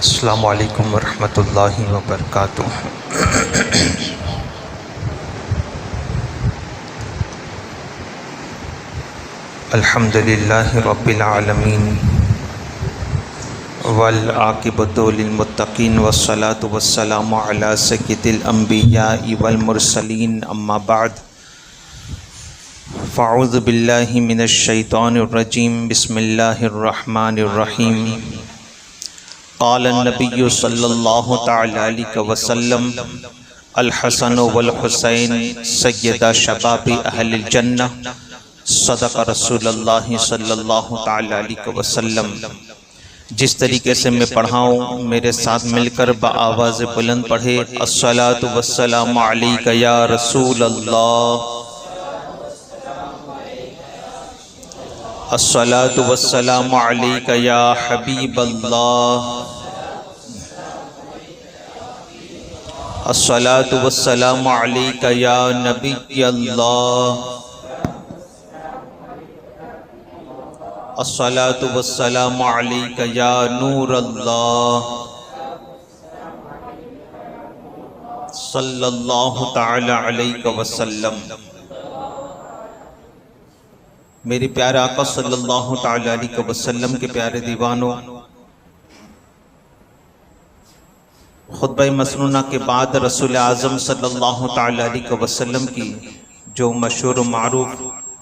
السلام علیکم ورحمۃ اللہ وبرکاتہ۔ الحمد للہ رب العالمین والعاقبۃ للمتقین والصلاۃ والسلام علی سید الانبیاء والمرسلین، اما بعد فاعوذ باللہ من الشیطان الرجیم، بسم اللہ الرحمن الرحیم۔ قال النبی صلی اللہ تعالی علیہ وسلم: الحسن والحسین سیدا شباب اہل الجنہ، صدق رسول اللہ صلی اللہ تعالی علیہ وسلم۔ جس طریقے سے میں پڑھاؤں میرے ساتھ مل کر بآواز بلند پڑھے: الصلاۃ والسلام علیک یا رسول اللہ، الصلاۃ والسلام علیک یا حبیب اللہ، الصلاۃ والسلام علیک یا نبی اللہ، الصلاۃ والسلام علیک یا نور اللہ، صلی اللہ تعالی علیہ وسلم۔ میرے پیارے آقا صلی اللہ تعالی علیہ وسلم کے پیارے دیوانوں، خطبہ مسنونہ کے بعد رسول اعظم صلی اللہ تعالی علیہ وسلم کی جو مشہور و معروف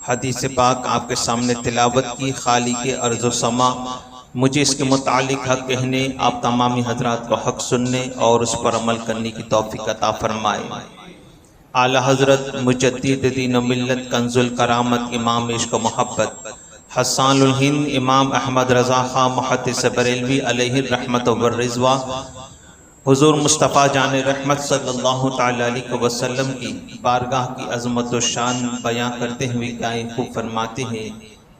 حدیث پاک آپ کے سامنے تلاوت کی، خالق ارض و سما مجھے اس کے متعلق حق کہنے، آپ تمامی حضرات کو حق سننے اور اس پر عمل کرنے کی توفیق عطا فرمائے۔ اعلی حضرت مجدد دین و ملت، کنز الکرامت، امام عشق و محبت، حسان الہند امام احمد رضا خان محدث بریلوی علیہ الرحمت والرضوان، حضور مصطفیٰ جان رحمت صلی اللہ تعالی علیہ وسلم کی بارگاہ کی عظمت و شان بیان کرتے ہوئے کیا خوب فرماتے ہیں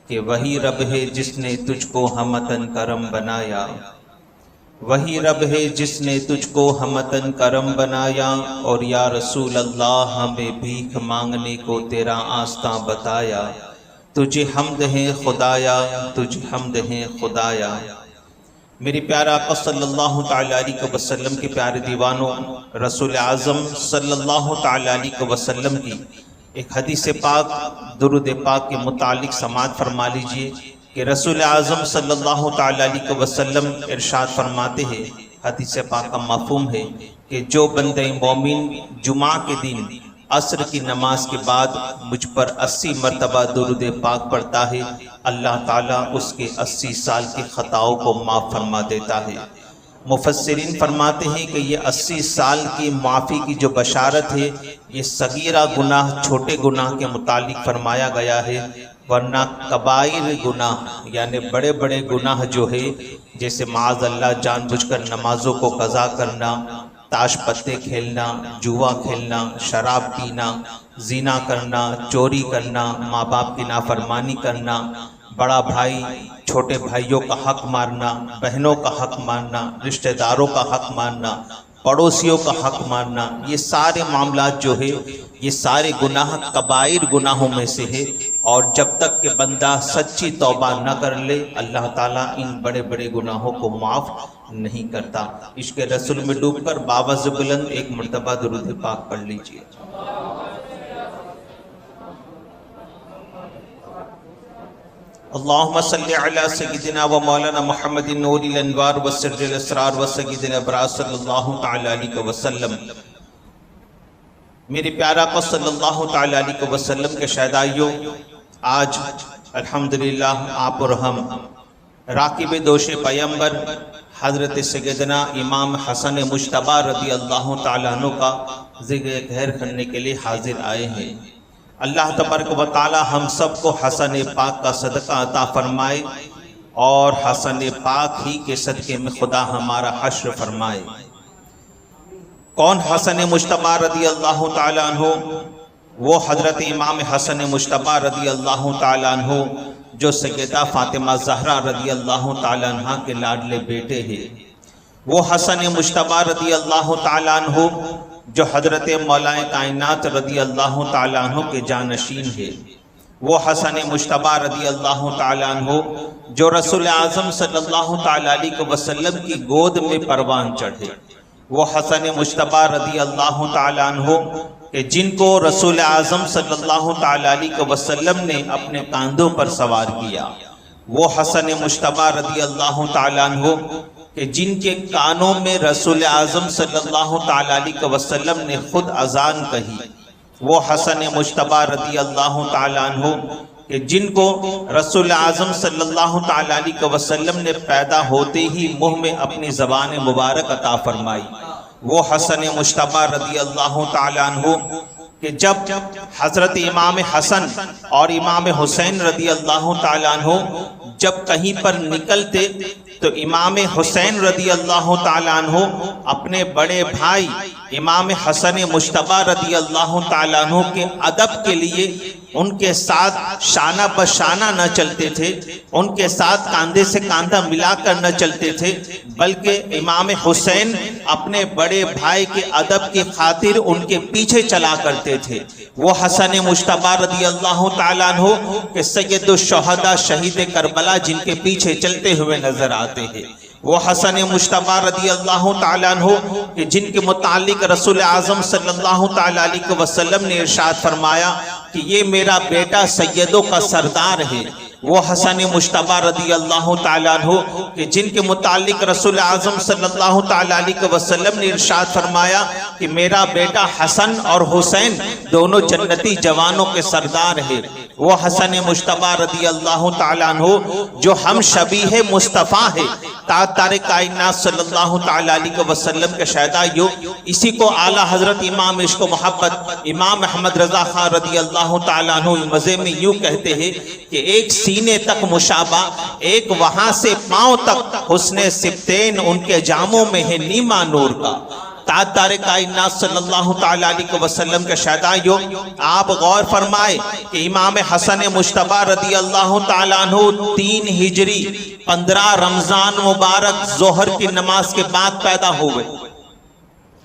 کہ وہی رب ہے جس نے تجھ کو ہمتن کرم بنایا، وہی رب ہے جس نے تجھ کو ہمتن کرم بنایا، اور یا رسول اللہ ہمیں بھیک مانگنے کو تیرا آستاں بتایا، تجھے حمد ہے خدایا، تجھے حمد ہے خدایا۔ میری پیارا آقا صلی اللہ تعالی علیہ وسلم کے پیارے دیوانوں، رسول اعظم صلی اللہ تعالی علیہ وسلم کی ایک حدیث پاک، درود پاک کے متعلق سماعت فرما لیجئے کہ رسول اعظم صلی اللہ تعالی علیہ وسلم ارشاد فرماتے ہیں، حدیث پاک کا مفہوم ہے کہ جو بندہ مومن جمعہ کے دن عصر کی نماز کے بعد مجھ پر 80 مرتبہ درود پاک پڑھتا ہے، اللہ تعالیٰ اس کے 80 سال کی خطاؤں کو معاف فرما دیتا ہے۔ مفسرین فرماتے ہیں کہ یہ 80 سال کی معافی کی جو بشارت ہے، یہ صغیرہ گناہ، چھوٹے گناہ کے متعلق فرمایا گیا ہے، ورنہ کبائر گناہ یعنی بڑے بڑے گناہ جو ہے، جیسے معاذ اللہ جان بوجھ کر نمازوں کو قضا کرنا، تاش پتے کھیلنا، جوا کھیلنا، شراب پینا، زنا کرنا، چوری کرنا، ماں باپ کی نافرمانی کرنا، بڑا بھائی چھوٹے بھائیوں کا حق مارنا، بہنوں کا حق مارنا، رشتہ داروں کا حق مارنا، پڑوسیوں کا حق مارنا، یہ سارے معاملات جو ہے، یہ سارے گناہ کبائر گناہوں میں سے ہے، اور جب تک کہ بندہ سچی توبہ نہ کر لے، اللہ تعالیٰ ان بڑے بڑے گناہوں کو معاف نہیں کرتا۔ عشق رسول میں ڈوب کر باوز بلند ایک مرتبہ درود پاک پڑھ لیجئے۔ اللہم صلی علی سیدنا و مولانا محمد نور الانوار و سر الاسرار و سیدنا ابراز صلی اللہ تعالی علیہ وسلم۔ میرے پیارا آقا صلی اللہ تعالی علیہ وسلم کے شہدائیوں، آج الحمدللہ آپ اور ہم راکب دوش پیمبر حضرت سیدنا امام حسن مجتبی رضی اللہ تعالیٰ عنہ کا ذکر خیر کرنے کے لیے حاضر آئے ہیں۔ اللہ تبارک و تعالی ہم سب کو حسن پاک کا صدقہ عطا فرمائے، اور حسن پاک ہی کے صدقے میں خدا ہمارا حشر فرمائے۔ کون حسن مجتبی رضی اللہ تعالیٰ عنہ؟ وہ حضرت امام حسن مجتبی رضی اللہ تعالیٰ عنہ جو سیدہ فاطمہ زہرا رضی اللہ تعالیٰ عنہ کے لاڈلے بیٹے ہیں۔ وہ حسن مجتبی رضی اللہ تعالیٰ عنہ جو حضرت مولا کائنات رضی اللہ تعالیٰ عنہ کے جانشین ہے۔ وہ حسن مجتبی رضی اللہ تعالیٰ عنہ جو رسول اعظم صلی اللہ تعالیٰ علیہ وسلم کی گود میں پروان چڑھے، وہ حسن مجتبی رضی اللہ تعالیٰ عنہ کہ جن کو رسول اعظم صلی اللہ تعالیٰ علیہ وسلم نے اپنے کاندھوں پر سوار کیا، وہ حسن مجتبی رضی اللہ تعالیٰ عنہ کہ جن کے کانوں میں رسول اعظم صلی اللہ تعالیٰ علیہ وسلم نے خود اذان کہی، وہ حسن مجتبی رضی اللہ تعالیٰ عنہ کہ جن کو رسول اعظم صلی اللہ تعالیٰ علیہ وسلم نے پیدا ہوتے ہی منہ میں اپنی زبان مبارک عطا فرمائی، وہ حسن مجتبی رضی اللہ تعالیٰ عنہ کہ جب حضرت امام حسن اور امام حسین رضی اللہ تعالیٰ عنہ جب کہیں پر نکلتے تو امام حسین رضی اللہ تعالیٰ عنہ اپنے بڑے بھائی امام حسن مجتبی رضی اللہ تعالیٰ عنہ کے ادب کے لیے ان کے ساتھ شانہ بشانہ نہ چلتے تھے، ان کے ساتھ کاندھے سے کاندھا ملا کر نہ چلتے تھے، بلکہ امام حسین اپنے بڑے بھائی کے ادب کی خاطر ان کے پیچھے چلا کرتے تھے۔ وہ حسن مجتبی رضی اللہ تعالیٰ عنہ کہ سید الشہداء شہید کربلا جن کے پیچھے چلتے ہوئے نظر آتے ہیں، وہ حسن مجتبی رضی اللہ تعالیٰ عنہ کہ جن کے متعلق رسول اعظم صلی اللہ تعالیٰ علیہ وسلم نے ارشاد فرمایا کہ یہ میرا بیٹا سیدوں کا سردار ہے، وہ حسن مجتبی رضی اللہ تعالیٰ عنہ کہ جن کے متعلق رسول اعظم صلی اللہ تعالیٰ علیہ وسلم نے ارشاد فرمایا کہ میرا بیٹا حسن اور حسین دونوں جنتی جوانوں کے سردار ہے، وہ حسن مجتبی رضی اللہ تعالیٰ عنہ جو ہم شبیہ مصطفیٰ ہے، تاج کائنات صلی اللہ تعالیٰ علیہ وسلم کے شہدائیوں، اسی کو اعلیٰ حضرت امام عشق و محبت امام احمد رضا خان رضی اللہ تعالیٰ عنہ مزے میں یوں کہتے ہیں کہ ایک سینے تک مشابہ، ایک وہاں سے پاؤں تک حسن سبتین ان کے جاموں میں ہے نیما نور کا۔ تاج کائنات صلی اللہ تعالیٰ علیہ وسلم کے شہدائیوں، آپ غور فرمائے کہ امام حسن مجتبی رضی اللہ تعالیٰ عنہ 3 ہجری 15 رمضان مبارک ظہر کی نماز کے بعد پیدا ہوئے،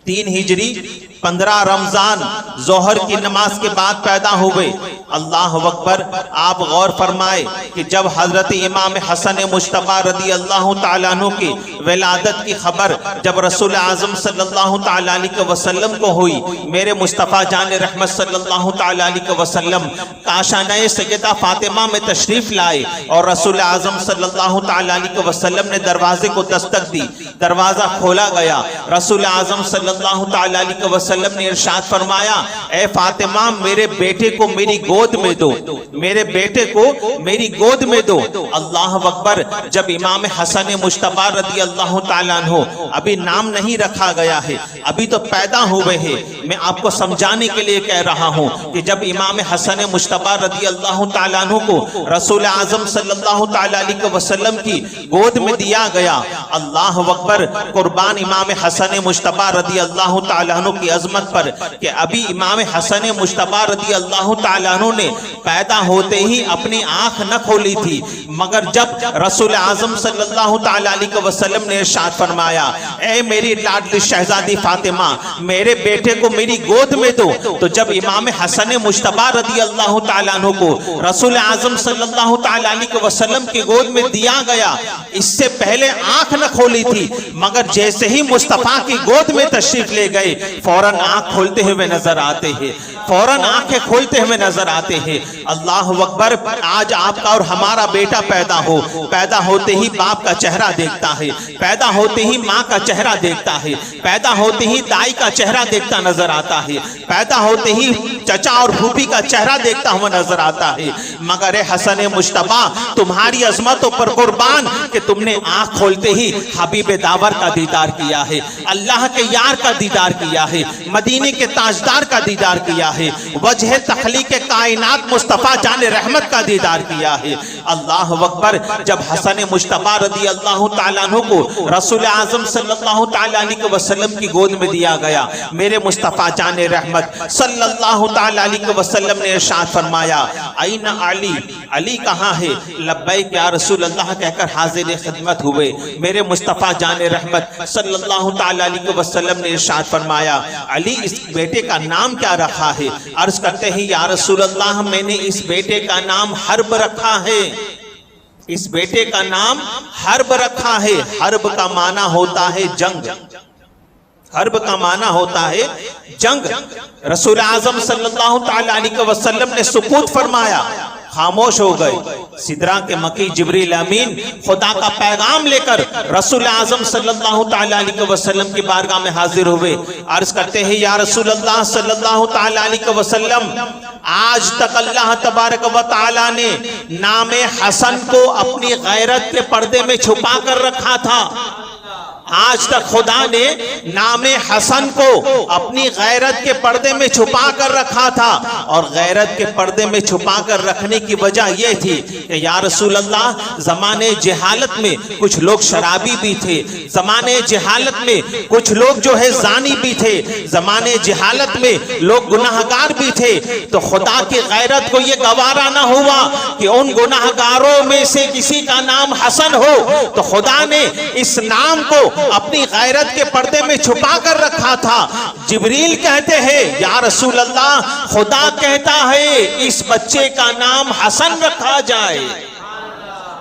3 ہجری 15 رمضان ظہر کی نماز کے بعد پیدا ہوئے۔ اللہ اکبر، آپ غور فرمائے کہ جب حضرت امام حسن مجتبی رضی اللہ تعالیٰ عنہ کی ولادت کی خبر جب رسول اعظم صلی اللہ تعالیٰ علیہ وسلم کو ہوئی، میرے مصطفیٰ جان رحمت صلی اللہ تعالیٰ علیہ وسلم کاشانہ سیدہ فاطمہ میں تشریف لائے اور رسول اعظم صلی اللہ تعالیٰ علیہ وسلم نے دروازے کو دستک دی، دروازہ کھولا گیا، رسول اعظم صلی اللہ تعالیٰ علیہ وسلم نے ارشاد فرمایا، اے فاطمہ میرے بیٹے کو میری گود میں دو، میرے بیٹے کو میری گود میں دو۔ اللہ اکبر، جب امام حسن مجتبی رضی اللہ تعالیٰ عنہ ابھی نام نہیں رکھا گیا ہے، ابھی تو پیدا ہوئے ہیں، میں آپ کو سمجھانے کے لیے کہہ رہا ہوں کہ جب امام حسن مجتبی رضی اللہ تعالیٰ عنہ کو رسول اعظم صلی اللہ تعالیٰ علیہ وسلم کی گود میں دیا گیا، اللہ اکبر، قربان امام حسن مجتبی رضی اللہ تعالیٰ عنہ کی عظمت پر کہ ابھی امام حسن مجتبی رضی اللہ تعالیٰ عنہ نے پیدا ہوتے ہی اپنی آنکھ نہ کھولی تھی، مگر جب رسول اعظم صلی اللہ تعالیٰ علیہ وسلم نے ارشاد فرمایا، اے میری لاڈلی شہزادی فاطمہ میرے بیٹے کو میری گود میں دو، تو جب امام حسن مجتبی رضی اللہ تعالیٰ عنہ کو رسول اعظم صلی اللہ تعالیٰ علیہ وسلم کی گود میں دیا گیا، اس سے پہلے آنکھ نہ کھولی تھی، مگر جیسے ہی مصطفیٰ کی گود میں تشریف لے گئے فوراً آنکھ کھولتے ہوئے نظر آتے ہیں، فوراً آنکھیں کھولتے ہوئے نظر آتے ہیں۔ اللہ اکبر، آج آپ کا اور ہمارا بیٹا پیدا ہوتے ہی باپ کا چہرہ دیکھتا ہے، پیدا ہوتے ہی ماں کا چہرہ دیکھتا ہے، پیدا ہوتے ہی دائی کا چہرہ دیکھتا نظر آتا ہے، پیدا ہوتے ہی چچا اور پھوپھی کا چہرہ دیکھتا ہوا نظر آتا ہے، مگر اے حسن مجتبی تمہاری عظمتوں پر قربان کہ تم نے آنکھ کھولتے ہی حبیب داور کا دیدار کیا ہے، اللہ کے یار کا دیدار کیا ہے، مدینے کے تاجدار کا دیدار کیا ہے، وجہ تخلیق کائنات مصطفیٰ جان رحمت کا دیدار کیا ہے۔ اللہ اکبر، جب حسن مجتبی رضی اللہ تعالیٰ عنہ کو رسول اعظم صلی اللہ تعالیٰ علیہ وسلم کی گود میں دیا گیا، میرے مصطفیٰ جان رحمت صلی اللہ تعالیٰ علیہ وسلم نے ارشاد فرمایا، این علی، علی کہاں ہے؟ لبیک یا رسول اللہ کہہ کر حاضر خدمت ہوئے، میرے مصطفیٰ جان رحمت صلی اللہ تعالیٰ علیہ وسلم نے ارشاد فرمایا علی اس بیٹے کا نام کیا رکھا ہے؟ عرض کرتے ہیں یا رسول اللہ میں نے اس بیٹے کا نام حرب رکھا ہے، اس بیٹے کا نام حرب رکھا ہے۔ حرب کا معنی ہوتا ہے جنگ، حرب کا معنی ہوتا ہے جنگ۔ رسول اعظم صلی اللہ تعالی علیہ وسلم نے سکوت فرمایا، خاموش ہو گئے۔ سدرا کے مکی جبریل امین خدا کا پیغام لے کر رسول اعظم صلی اللہ تعالی علیہ وسلم کی بارگاہ میں حاضر ہوئے۔ عرض کرتے ہیں یا رسول اللہ صلی اللہ تعالی علیہ وسلم، آج تک اللہ تبارک و تعالی نے نام حسن کو اپنی غیرت کے پردے میں چھپا کر رکھا تھا۔ آج تک خدا نے نام حسن کو اپنی غیرت کے پردے میں چھپا کر رکھا تھا، اور غیرت کے پردے میں چھپا کر رکھنے کی وجہ یہ تھی کہ یا رسول اللہ زمانے جہالت میں کچھ لوگ شرابی بھی تھے، زمانے جہالت میں کچھ لوگ جو ہے زانی بھی تھے، زمانے جہالت میں لوگ گناہگار بھی تھے، تو خدا کی غیرت کو یہ گوارا نہ ہوا کہ ان گناہگاروں میں سے کسی کا نام حسن ہو، تو خدا نے اس نام کو اپنی غیرت کے پردے میں چھپا کر رکھا تھا۔ جبریل کہتے ہیں یا رسول اللہ خدا کہتا ہے اس بچے کا نام حسن رکھا جائے،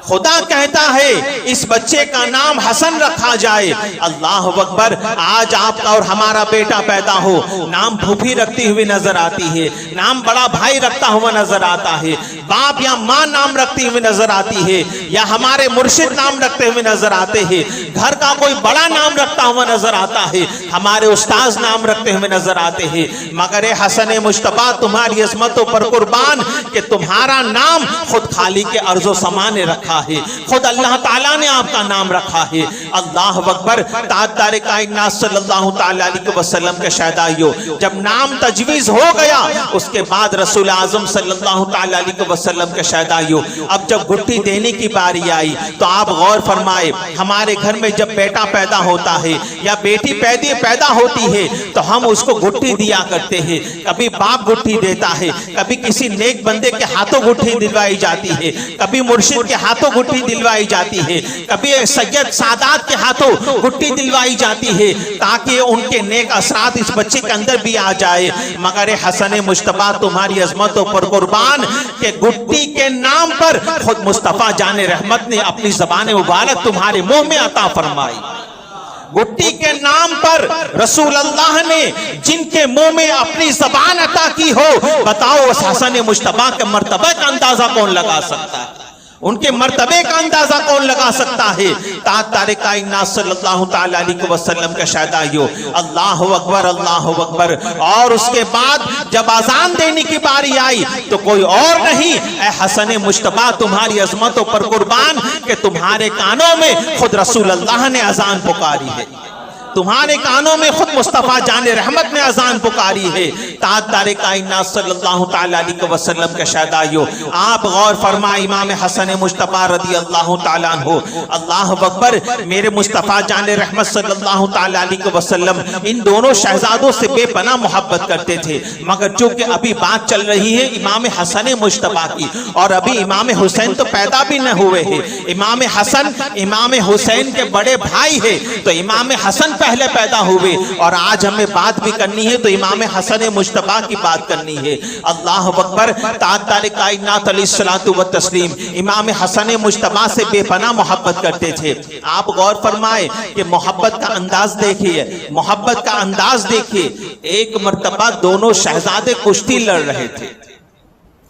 خدا کہتا ہے اس بچے کا نام حسن رکھا جائے۔ اللہ اکبر، آج آپ کا اور ہمارا بیٹا پیدا ہو، نام پھوپھی رکھتی ہوئی نظر آتی ہے، نام بڑا بھائی رکھتا ہوا نظر آتا ہے، باپ یا ماں نام رکھتی ہوئی نظر آتی ہے، یا ہمارے مرشد نام رکھتے ہوئے نظر آتے ہیں، گھر کا کوئی بڑا نام رکھتا ہوا نظر آتا ہے، ہمارے استاذ نام رکھتے ہوئے نظر آتے ہیں، مگر حسن مجتبیٰ تمہاری عظمتوں پر قربان کہ تمہارا نام خود خالق کے ارض و سما نے رکھا ہے، خود اللہ تعالیٰ نے آپ کا نام رکھا ہے۔ اللہ اکبر، تاجدار کائنات صلی اللہ تعالیٰ علیہ وسلم کے شہدائیوں، جب نام تجویز ہو گیا اس کے بعد رسول اعظم صلی اللہ تعالیٰ علیہ وسلم کے شہدائیوں اب جب گھٹی دینے کی باری آئی تو آپ غور فرمائے، ہمارے گھر میں جب بیٹا پیدا ہوتا ہے یا بیٹی پیدا ہوتی ہے تو ہم اس کو گھٹی دیا کرتے ہیں، کبھی باپ گھٹی دیتا ہے، کبھی کسی نیک بندے کے ہاتھوں گھٹی دلوائی جاتی ہے، کبھی مرشد کے ہاتھوں گھٹی دلوائی جاتی ہے، کبھی سید سادات کے ہاتھوں گھٹی دلوائی جاتی ہے تاکہ ان کے نیک اثرات اس بچے کے اندر بھی آ جائے، مگر حسن مجتبیٰ تمہاری عظمتوں پر قربان کہ گھٹی کے نام پر خود مصطفیٰ جان رحمت نے اپنی زبان مبارک تمہارے منہ میں عطا فرمائی۔ گھٹی کے نام پر رسول اللہ نے جن کے منہ میں اپنی زبان عطا کی ہو، بتاؤ اس حسن مجتبیٰ کے مرتبہ کا اندازہ کون لگا سکتا ہے؟ ان کے مرتبے کا اندازہ کون لگا سکتا ہے؟ تاجدار کائنات صلی اللہ تعالی علیہ وسلم کے شہدائیوں، اللہ اکبر اللہ اکبر۔ اور اس کے بعد جب اذان دینے کی باری آئی تو کوئی اور نہیں، اے حسن مجتبیٰ تمہاری عظمتوں پر قربان کہ تمہارے کانوں میں خود رسول اللہ نے اذان پکاری ہے، تمہارے کانوں میں خود مصطفیٰ جان رحمت نے اذان پکاری ہے۔ تاجدار کائنات صلی اللہ تعالی علیہ وسلم کے شہدائیوں، آپ غور فرمائے، امام حسن مجتبیٰ رضی اللہ تعالیٰ عنہ، اللہ اکبر، میرے مصطفیٰ جان رحمت صلی اللہ تعالی علیہ وسلم ان دونوں شہزادوں سے بے پناہ محبت کرتے تھے، مگر چونکہ ابھی بات چل رہی ہے امام حسن مجتبیٰ کی، اور ابھی امام حسین تو پیدا بھی نہ ہوئے ہیں، امام حسن امام حسین کے بڑے بھائی ہیں، تو امام حسن پہلے پیدا ہوئے، اور آج ہمیں بات بھی کرنی ہے تو امام حسن مجتبیٰ کی بات کرنی ہے۔ اللہ اکبر، تاجدار کائنات علیہ الصلوۃ والتسلیم امام حسن مجتبیٰ سے بے پناہ محبت کرتے تھے۔ آپ غور فرمائے کہ محبت کا انداز دیکھیے، محبت کا انداز دیکھیے۔ ایک مرتبہ دونوں شہزادے کشتی لڑ رہے تھے،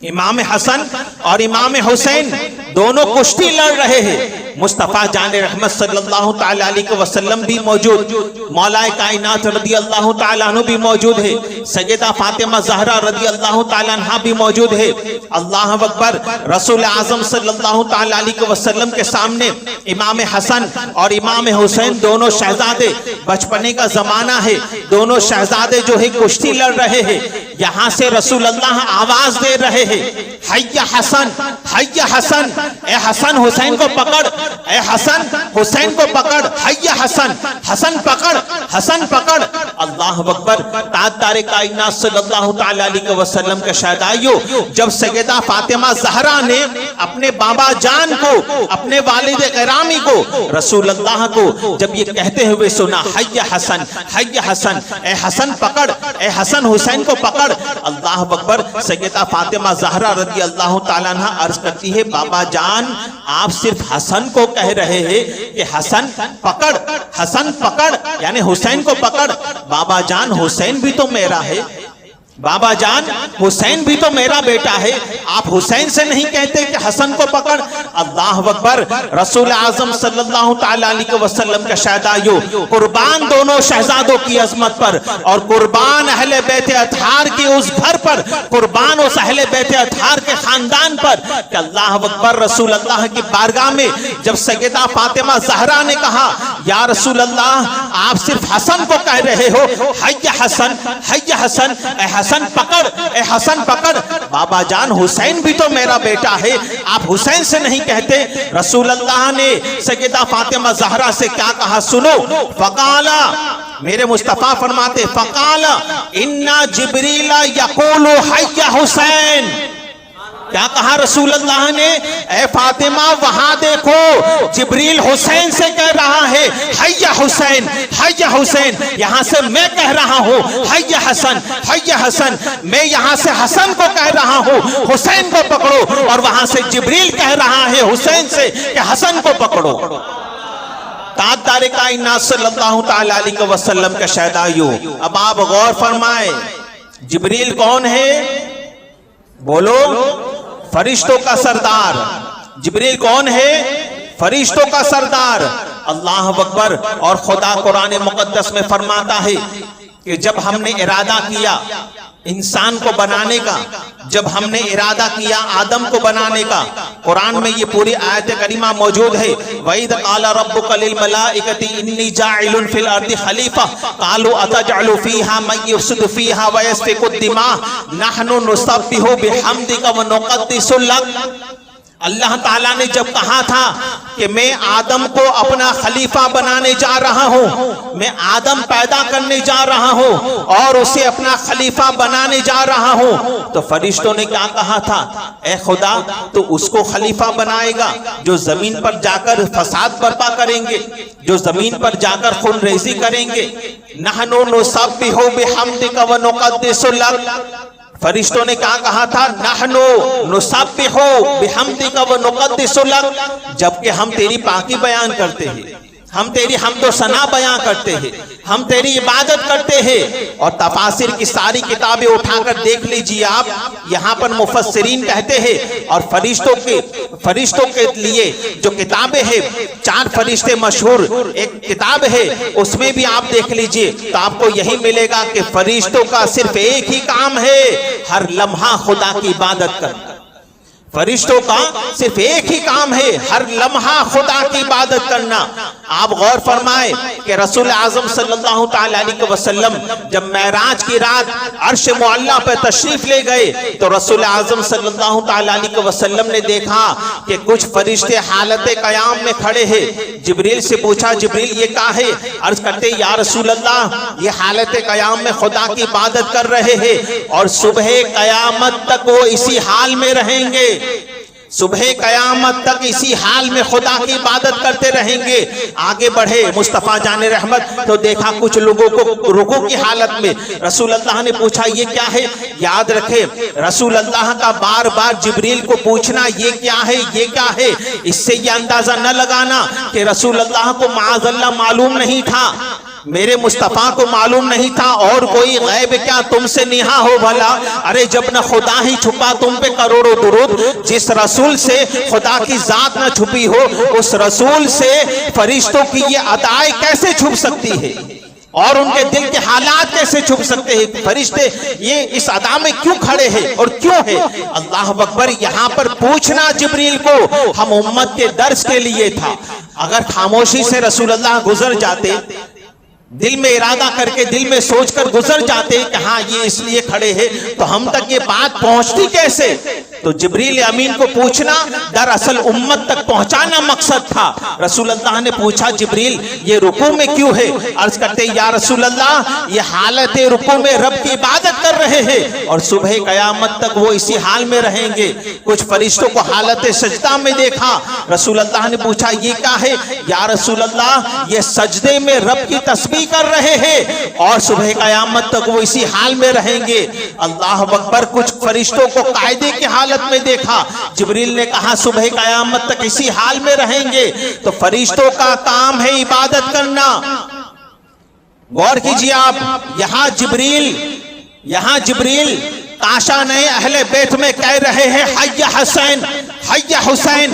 امام حسن اور امام حسین دونوں کشتی لڑ رہے ہیں، مصطفیٰ جان رحمت صلی اللہ تعالی علیہ وسلم بھی موجود، مولا کائنات رضی اللہ تعالیٰ عنہ بھی موجود ہے، سیدہ فاطمہ زہرا رضی اللہ تعالیٰ عنہ بھی موجود ہے۔ اللہ اکبر، رسول اعظم صلی اللہ تعالی علیہ وسلم کے سامنے امام حسن اور امام حسین دونوں شہزادے، بچپنے کا زمانہ ہے، دونوں شہزادے جو ہے کشتی لڑ رہے ہیں، یہاں سے رسول اللہ آواز دے رہے ہیں، حی حسن حی حسن، اے حسن حسین کو پکڑ، اے حسن حسین کو پکڑ، حی حسن، حسن پکڑ، حسن پکڑ۔ اللہ اکبر۔ تاجدار کائنات صلی اللہ تعالی علیہ وسلم کے شہدائیوں، جب سیدہ فاطمہ زہرا نے اپنے بابا جان کو، اپنے والد گرامی کو، رسول اللہ کو جب یہ کہتے ہوئے سنا، حی حسن، حی حسن، اے حسن پکڑ، اے حسن حسین کو پکڑ، اللہ اکبر۔ سیدہ فاطمہ زہرا رضی اللہ تعالیٰ عنہ عرض کرتی ہے، بابا جان آپ صرف حسن کو کہہ رہے ہیں کہ حسن پکڑ، حسن پکڑ، یعنی حسین کو پکڑ۔ بابا جان حسین بھی تو میرا ہے، بابا جان حسین بھی تو میرا بیٹا ہے، آپ حسین سے نہیں کہتے کہ حسن کو پکڑ؟ اللہ اکبر۔ رسول اعظم صلی اللہ تعالی علیہ وسلم کے شہدائیوں، قربان دونوں شہزادوں کی عظمت پر، اور قربان اہل بیت اطہار کی اس گھر پر، قربان اس اہل بیت اطہار کے خاندان پر کہ اللہ اکبر۔ رسول اللہ کی بارگاہ میں جب سیدہ فاطمہ زہرا نے کہا، یا رسول اللہ آپ صرف حسن کو کہہ رہے ہو، حی حسن، حی حسن، اے حسن پکڑ، اے حسن پکڑ، بابا جان حسین بھی تو میرا بیٹا ہے، آپ حسین سے نہیں کہتے؟ رسول اللہ نے سیدہ فاطمہ زہرا سے کیا کہا سنو، فقالا، میرے مصطفیٰ فرماتے، فقالا انا جبریل یقول حی حسین۔ کیا کہا رسول اللہ نے؟ اے فاطمہ وہاں دیکھو، جبریل حسین سے کہہ رہا ہے حی حسین، حی حسین۔ یہاں سے میں کہہ رہا ہوں حی حسن، حی حسن، میں یہاں سے حسن کو کہہ رہا ہوں حسین کو پکڑو، اور وہاں سے جبریل کہہ رہا ہے حسین سے کہ حسن کو پکڑو۔ تاجدار کائنات صلی اللہ تعالی علیہ وسلم کے شہدائیوں، اب آپ غور فرمائیں، جبریل کون ہے؟ بولو، فرشتوں کا سردار۔ جبریل کون ہے؟ فرشتوں کا سردار۔ اللہ اکبر۔ اور خدا قرآن مقدس میں فرماتا ہے کہ جب ہم نے ارادہ کیا انسان کو بنانے کا، جب ہم نے ارادہ کیا آدم کو بنانے کا، قرآن میں یہ پوری آیت کریمہ موجود ہے، وَإِذْ قَالَ رَبُّكَ لِلْمَلَائِكَةِ إِنِّي جَاعِلٌ فِي الْأَرْضِ خَلِيفَةً قَالُوا أَتَجْعَلُ فِيهَا مَن يُفْسِدُ فِيهَا وَيَسْفِكُ الدِّمَاءَ نَحْنُ نُسَبِّحُ بِحَمْدِكَ وَنُقَدِّسُ لَكَ۔ اللہ تعالیٰ نے جب کہا تھا کہ میں آدم کو اپنا خلیفہ بنانے جا رہا ہوں، میں آدم پیدا کرنے جا رہا ہوں اور اسے اپنا خلیفہ بنانے جا رہا ہوں، تو فرشتوں نے کیا کہا تھا؟ اے خدا تو اس کو خلیفہ بنائے گا جو زمین پر جا کر فساد برپا کریں گے، جو زمین پر جا کر خون ریزی کریں گے۔ نحن نسبح بحمدک ونقدس لک۔ فرشتوں نے کیا کہا تھا؟ نحنو نسبح بحمدک ونقدس لک، جبکہ ہم تیری پاکی بیان کرتے ہیں، ہم تیری حمد و ثنا بیان کرتے ہیں، ہم تیری عبادت کرتے ہیں۔ اور تفاسیر کی ساری کتابیں اٹھا کر دیکھ لیجیے آپ، یہاں پر مفسرین کہتے ہیں، اور فرشتوں کے لیے جو کتابیں ہیں، 4 فرشتے مشہور ایک کتاب ہے، اس میں بھی آپ دیکھ لیجیے تو آپ کو یہی ملے گا کہ فرشتوں کا صرف ایک ہی کام ہے، ہر لمحہ خدا کی عبادت کرنا۔ فرشتوں کا صرف ایک ہی کام ہے، ہر لمحہ خدا کی عبادت کرنا۔ آپ غور فرمائیں کہ رسول اعظم صلی اللہ تعالی علیہ وسلم جب معراج کی رات عرش معلیٰ پر تشریف لے گئے تو رسول اعظم صلی اللہ تعالی علیہ وسلم نے دیکھا کہ کچھ فرشتے حالت قیام میں کھڑے ہیں۔ جبریل سے پوچھا، جبریل یہ کیا ہے؟ عرض کرتے، یا رسول اللہ یہ حالت قیام میں خدا کی عبادت کر رہے ہیں اور صبح قیامت تک وہ اسی حال میں رہیں گے، صبح قیامت تک اسی حال میں خدا کی عبادت کرتے رہیں گے۔ آگے بڑھے مصطفیٰ جان رحمت تو دیکھا کچھ لوگوں کو رکوع کی حالت میں۔ رسول اللہ نے پوچھا یہ کیا ہے؟ یاد رکھے رسول اللہ کا بار بار جبریل کو پوچھنا یہ کیا ہے، یہ کیا ہے، اس سے یہ اندازہ نہ لگانا کہ رسول اللہ کو معاذ اللہ معلوم نہیں تھا، میرے مصطفیٰ کو معلوم نہیں تھا، اور کوئی غیب کیا تم سے نہا ہو بھلا؟ ارے جب نہ خدا ہی چھپا تم پہ کروڑوں درود، جس رسول سے خدا کی ذات نہ چھپی ہو اس رسول سے فرشتوں کی یہ ادائیں کیسے چھپ سکتی ہے، اور ان کے دل کے حالات کیسے چھپ سکتے ہیں؟ فرشتے یہ اس ادا میں کیوں کھڑے ہیں اور کیوں ہے؟ اللہ اکبر۔ یہاں پر پوچھنا جبریل کو ہم امت کے درس کے لیے تھا۔ اگر خاموشی سے رسول اللہ گزر جاتے، دل میں ارادہ کر کے دل میں سوچ کر گزر جاتے کہ ہاں یہ اس لیے کھڑے ہیں، تو ہم تک یہ بات پہنچتی کیسے تو جبریل امین کو پوچھنا دراصل امت تک پہنچانا مقصد تھا۔ رسول اللہ نے پوچھا جبریل یہ رکوع میں کیوں ہے؟ عرض کرتے یا رسول اللہ یہ حالت رکوع میں رب کی عبادت کر رہے ہیں اور صبح قیامت تک وہ اسی حال میں رہیں گے۔ کچھ فرشتوں کو حالت سجدہ میں دیکھا، رسول اللہ نے پوچھا یہ کیا ہے؟ یا رسول اللہ یہ سجدے میں رب کی تسبیح کر رہے ہیں اور صبح قیامت تک وہ اسی حال میں رہیں گے۔ اللہ اکبر۔ کچھ فرشتوں کو قاعدے کی حالت میں دیکھا، جبریل نے کہا صبح قیامت تک اسی حال میں رہیں گے۔ تو فرشتوں کا کام ہے عبادت کرنا۔ غور کیجئے آپ، یہاں جبریل تاشا نئے اہل بیت میں کہہ رہے ہیں حی حسین حی حسین،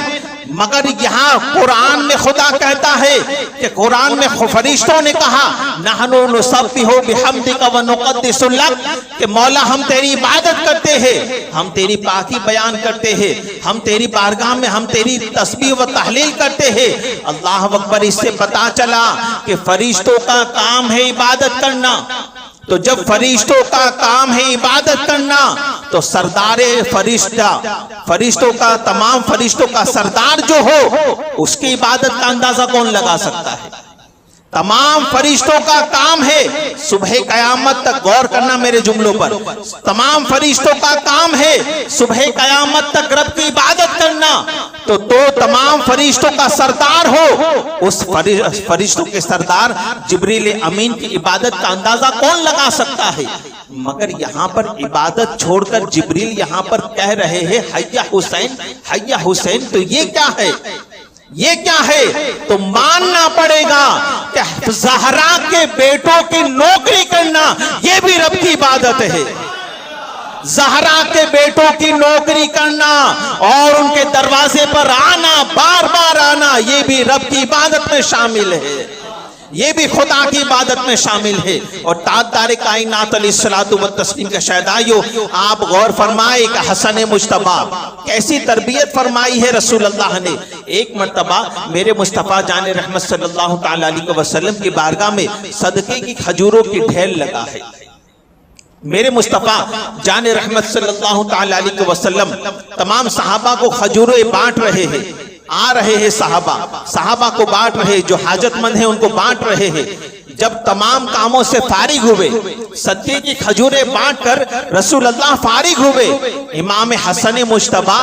مگر یہاں قرآن میں خدا کہتا ہے کہ قرآن میں فرشتوں نے کہا نحنو نسبح بحمدک ونقدس لک، کہ مولا ہم تیری عبادت کرتے ہیں، ہم تیری پاکی بیان کرتے ہیں، ہم تیری بارگاہ میں ہم تیری تسبیح و تحلیل کرتے ہیں۔ اللہ اکبر۔ اس سے پتا چلا کہ فرشتوں کا کام ہے عبادت کرنا۔ تو جب فرشتوں کا کام ہے عبادت کرنا تو سردار فرشتوں کا تمام فرشتوں کا سردار جو ہو اس کی عبادت کا اندازہ کون لگا سکتا ہے؟ تمام فرشتوں کا کام ہے صبح قیامت تک، غور کرنا میرے جملوں پر، تمام فرشتوں کا کام ہے صبح قیامت تک رب کی عبادت کرنا۔ تو تمام فرشتوں کا سردار ہو، اس فرشتوں کے سردار جبریل امین کی عبادت کا اندازہ کون لگا سکتا ہے؟ مگر یہاں پر عبادت چھوڑ کر جبریل یہاں پر کہہ رہے ہیں حی حسین حی حسین، تو یہ کیا ہے؟ یہ کیا ہے؟ تو ماننا پڑے گا کہ زہرا کے بیٹوں کی نوکری کرنا یہ بھی رب کی عبادت ہے۔ زہرا کے بیٹوں کی نوکری کرنا اور ان کے دروازے پر آنا، بار بار آنا، یہ بھی رب کی عبادت میں شامل ہے، یہ بھی خدا کی عبادت میں شامل ہے۔ اور تاجدار کائنات علیہ الصلوۃ والتسلیم کے شہدائیوں، آپ غور فرمائے کہ حسن مجتبی کیسی تربیت فرمائی ہے رسول اللہ نے۔ ایک مرتبہ میرے مصطفیٰ جان رحمت صلی اللہ تعالی علیہ وسلم کی بارگاہ میں صدقے کی کھجوروں کی ڈھیر لگا ہے۔ میرے مصطفیٰ جان رحمت صلی اللہ تعالی علیہ وسلم تمام صحابہ کو کھجوریں بانٹ رہے ہیں، آ رہے ہیں صحابہ کو بانٹ رہے، جو حاجت مند ہیں ان کو بانٹ رہے ہیں۔ جب تمام کاموں سے فارغ ہوئے، صدقے کی کھجوریں بانٹ کر رسول اللہ فارغ ہوئے، امام حسن مجتبی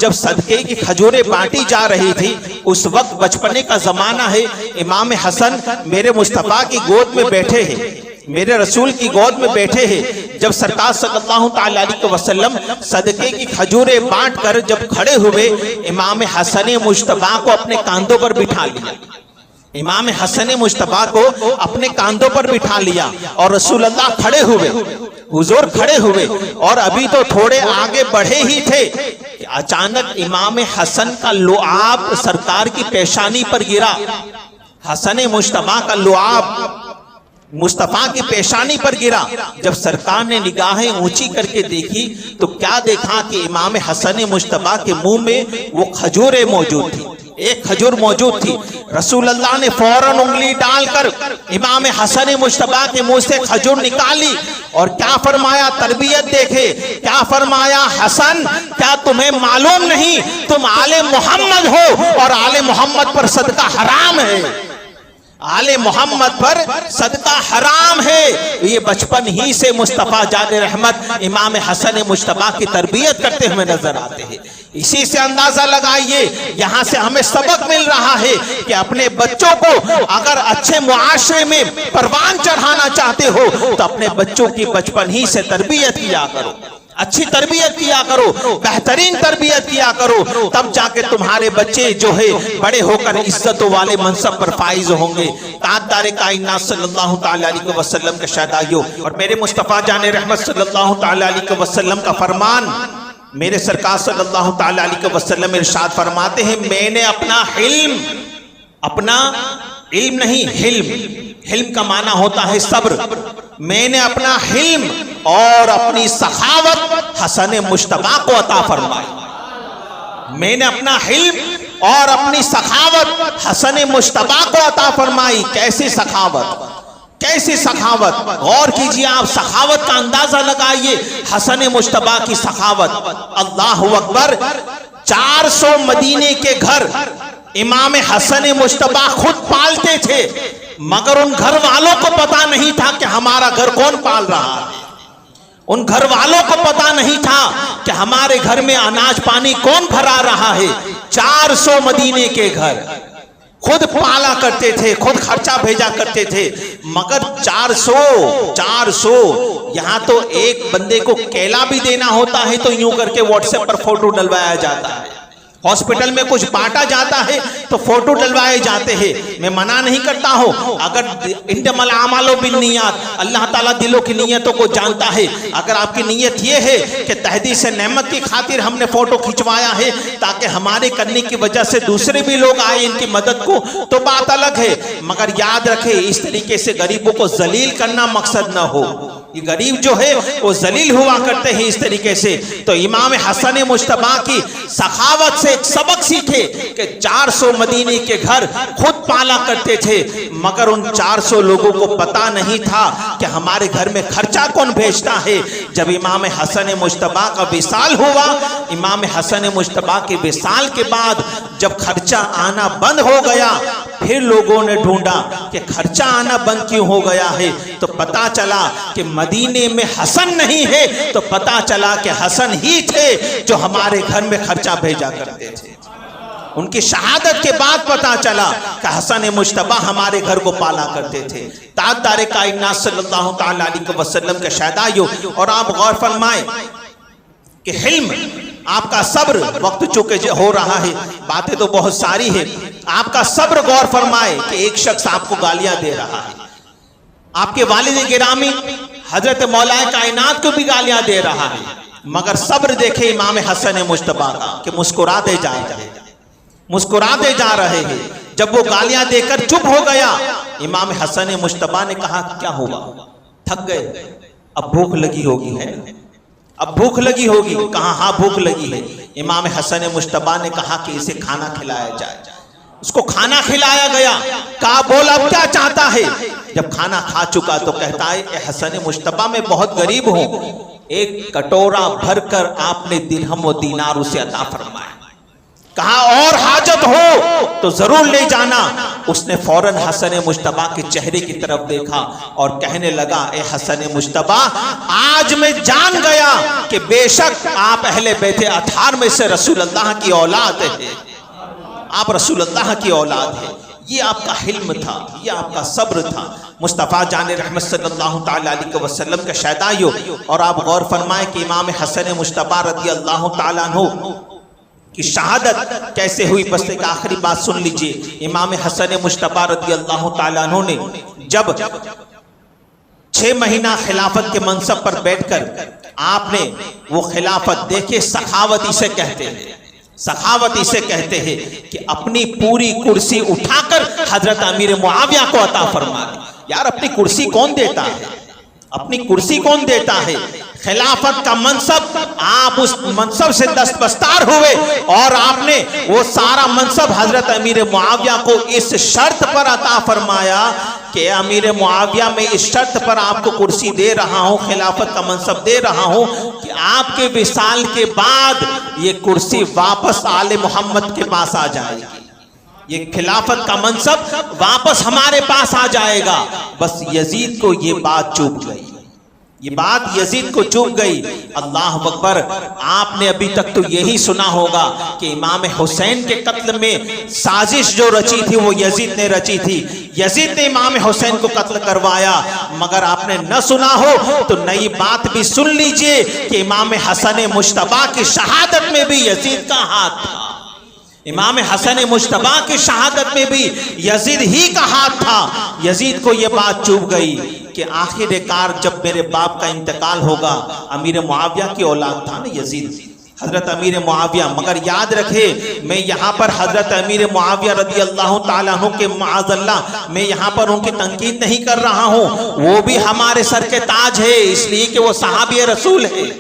جب صدقے کی کھجوریں بانٹی جا رہی تھی، اس وقت بچپنے کا زمانہ ہے، امام حسن میرے مصطفیٰ کی گود میں بیٹھے ہیں، میرے رسول کی گود میں بیٹھے ہیں۔ جب سرکار صلی اللہ تعالی علیہ وسلم صدقے کی کھجوریں بانٹ کر جب کھڑے ہوئے، امام حسن مجتبی کو اپنے کاندھوں پر بٹھا لیا، امام حسن مجتبی کو اپنے کاندھوں پر بٹھا لیا اور رسول اللہ کھڑے ہوئے، حضور کھڑے ہوئے، اور ابھی تو تھوڑے آگے بڑھے ہی تھے کہ اچانک امام حسن کا لعاب سرکار کی پیشانی پر گرا۔ حسن مجتبی کا لعاب مصطفیٰ کی پیشانی پر گرا۔ جب سرکار نے نگاہیں اونچی کر کے دیکھی تو کیا دیکھا کہ امام حسن مجتبی کے منہ میں وہ کھجوریں موجود تھی، ایک کھجور موجود تھی۔ رسول اللہ نے فوراً انگلی ڈال کر امام حسن مجتبی کے منہ سے کھجور نکالی اور کیا فرمایا؟ تربیت دیکھے، کیا فرمایا؟ حسن کیا تمہیں معلوم نہیں تم آل محمد ہو اور آل محمد پر صدقہ حرام ہے، آل محمد پر صدقہ حرام ہے۔ یہ بچپن ہی سے مصطفیٰ جان رحمت امام حسن مجتبی کی تربیت کرتے ہوئے نظر آتے ہیں۔ اسی سے اندازہ لگائیے، یہاں سے ہمیں سبق مل رہا ہے کہ اپنے بچوں کو اگر اچھے معاشرے میں پروان چڑھانا چاہتے ہو تو اپنے بچوں کی بچپن ہی سے تربیت کیا کرو، اچھی تربیت کیا کرو، بہترین تربیت کیا کرو، تب جا کے تمہارے بچے جو ہے بڑے ہو کر عزت والے منصب پر فائز ہوں گے۔ تاجدار کائنات صلی اللہ تعالی علیہ وسلم کے شہدائیوں، اور میرے مصطفیٰ جان رحمت صلی اللہ تعالی علیہ وسلم کا فرمان، میرے سرکار صلی اللہ تعالی علیہ وسلم ارشاد فرماتے ہیں میں نے اپنا علم، اپنا علم نہیں حلم، حلم کا معنی ہوتا ہے صبر، میں نے اپنا حلم اور اپنی سخاوت حسن مجتبی کو عطا فرمائی، میں نے اپنا حلم اور اپنی سخاوت حسن مجتبی کو عطا فرمائی۔ کیسی سخاوت، کیسی سخاوت, غور کیجئے آپ, سخاوت کا اندازہ لگائیے, حسن مجتبیٰ کی سخاوت. اللہ اکبر. 400 مدینے کے گھر امام حسن مجتبیٰ خود پالتے تھے, مگر ان گھر والوں کو پتا نہیں تھا کہ ہمارا گھر کون پال رہا ہے. ان گھر والوں کو پتا نہیں تھا کہ ہمارے گھر میں اناج پانی کون بھرا رہا ہے. 400 مدینے کے گھر خود پالا کرتے تھے, خود خرچہ بھیجا کرتے تھے, مگر 400 یہاں تو ایک بندے کو کیلا بھی دینا ہوتا ہے تو یوں کر کے واٹس ایپ پر فوٹو ڈلوایا جاتا ہے. ہاسپٹل میں کچھ بانٹا جاتا ہے تو فوٹو ڈلوائے جاتے ہیں. میں منع نہیں کرتا ہوں, اگر انما الاعمال بالنیات, اللہ تعالیٰ دلوں کی نیتوں کو جانتا ہے. اگر آپ کی نیت یہ ہے کہ تحدیث نعمت کی خاطر ہم نے فوٹو کھنچوایا ہے تاکہ ہمارے کرنے کی وجہ سے دوسرے بھی لوگ آئے ان کی مدد کو, تو بات الگ ہے. مگر یاد رکھے اس طریقے سے غریبوں کو ذلیل کرنا مقصد نہ ہو. یہ غریب جو ہے وہ ذلیل ہوا کرتے ہیں اس طریقے سے. تو امام حسن مجتبیٰ کی سخاوت سے ایک سبق سیکھے کہ 400 مدینے کے گھر خود پالا کرتے تھے, مگر ان 400 لوگوں کو پتا نہیں تھا کہ ہمارے گھر میں خرچہ کون بھیجتا ہے. جب امام حسن مجتبیٰ کا وصال ہوا, امام حسن مجتبیٰ کے وصال کے بعد جب خرچہ آنا بند ہو گیا, پھر لوگوں نے ڈھونڈا کہ خرچہ آنا بند کیوں ہو گیا ہے, تو پتا چلا کہ مدینے میں حسن نہیں ہے, تو پتا چلا کہ حسن ہی تھے جو ہمارے گھر میں خرچہ بھیجا کرتے تھے. ان کی شہادت کے بعد پتا چلا کہ حسن مجتبیٰ ہمارے گھر کو پالا کرتے تھے. تاجدار کائنات صلی اللہ تعالی علیہ وسلم کے شہدائیوں, اور آپ غور فرمائیں کہ حلم, آپ کا صبر, وقت چونکہ ہو رہا ہے, باتیں تو بہت ساری ہیں, آپ کا صبر غور فرمائے کہ ایک شخص آپ کو گالیاں دے رہا ہے, آپ کے والد گرامی حضرت مولا کائنات کو بھی گالیاں دے رہا ہے, مگر صبر دیکھے امام حسن مجتبیٰ کا کہ مسکراتے جا رہے ہیں. جب وہ گالیاں دے کر چپ ہو گیا, امام حسن مجتبیٰ نے کہا کیا ہوا, تھک گئے, اب بھوک لگی ہوگی ہے, اب بھوک لگی ہوگی. کہا ہاں بھوک لگی ہے. امام حسن مجتبیٰ نے کہا کہ اسے کھانا کھلایا جائے. اس کو کھانا کھلایا گیا. کہا بول اب کیا چاہتا ہے. جب کھانا کھا چکا تو کہتا ہے اے حسن مجتبیٰ میں بہت غریب ہوں, ایک کٹورا بھر کر آپ نے درہم و دینار اسے عطا فرمایا. کہا اور حاجت ہو تو ضرور لے جانا. اس نے فوراً حسن مجتبیٰ کے چہرے کی طرف دیکھا اور کہنے لگا اے حسن مجتبیٰ, آج میں جان گیا کہ بے شک آپ اہل بیت اطہار میں سے رسول اللہ کی اولاد ہے, آپ رسول اللہ کی اولاد ہے. یہ آپ کا حلم تھا, یہ آپ کا صبر تھا. مصطفیٰ جان رحمت صلی اللہ تعالی علیہ وسلم کے شہدائیوں, اور آپ غور فرمائیں کہ امام حسن مجتبیٰ رضی اللہ تعالیٰ عنہ کی شہادت کیسے ہوئی. بس ایک آخری بات سن لیجئے. امام حسن مجتبیٰ رضی اللہ تعالیٰ عنہ نے جب 6 مہینہ خلافت کے منصب پر بیٹھ کر آپ نے وہ خلافت دیکھے, سخاوت اسے کہتے ہیں, سخاوت اسے کہتے ہیں کہ اپنی پوری کرسی اٹھا کر حضرت امیر معاویہ کو عطا فرما دی. یار اپنی کرسی کون دیتا ہے, اپنی کرسی کون دیتا ہے. خلافت کا منصب, آپ اس منصب سے دستبردار ہوئے اور آپ نے وہ سارا منصب حضرت امیر معاویہ کو اس شرط پر عطا فرمایا کہ امیر معاویہ میں اس شرط پر آپ کو کرسی دے رہا ہوں, خلافت کا منصب دے رہا ہوں کہ آپ کے وصال کے بعد یہ کرسی واپس آل محمد کے پاس آ جائے گی, یہ خلافت کا منصب واپس ہمارے پاس آ جائے گا. بس یزید کو یہ بات چوب گئی, یہ بات یزید کو چوب گئی. اللہ اکبر. آپ نے ابھی تک تو یہی سنا ہوگا کہ امام حسین کے قتل میں سازش جو رچی تھی وہ یزید نے رچی تھی, یزید نے امام حسین کو قتل کروایا. مگر آپ نے نہ سنا ہو تو نئی بات بھی سن لیجئے کہ امام حسن مجتبیٰ کی شہادت میں بھی یزید کا ہاتھ تھا. امام حسن مجتبیٰ کی شہادت میں بھی یزید ہی کا ہاتھ تھا. یزید کو یہ بات چوب گئی کہ آخر کار جب میرے باپ کا انتقال ہوگا, امیر معاویہ کی اولاد تھا نا یزید, حضرت امیر معاویہ. مگر یاد رکھے میں یہاں پر حضرت امیر معاویہ رضی اللہ تعالیٰ عنہ کے معاذ اللہ میں یہاں پر ان کی تنقید نہیں کر رہا ہوں, وہ بھی ہمارے سر کے تاج ہے اس لیے کہ وہ صحابی رسول ہے.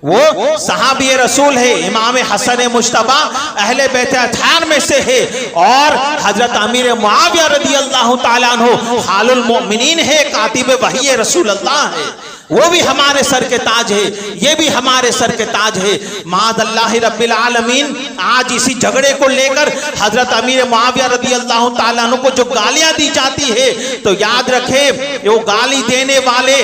وہ صحابی رسول ہے، امام حسن مجتبی اہل بیت اطہار میں سے ہے، اور حضرت امیر معاویہ رضی اللہ تعالیٰ عنہ خال المؤمنین ہے، کاتب وحی رسول اللہ ہے، وہ بھی ہمارے سر کے تاج ہے، یہ بھی ہمارے سر کے تاج ہے۔ معاذ اللہ رب العالمین آج اسی جھگڑے کو لے کر حضرت امیر معاویہ رضی اللہ تعالیٰ عنہ کو جو گالیاں دی جاتی ہے تو یاد رکھے وہ گالی دینے والے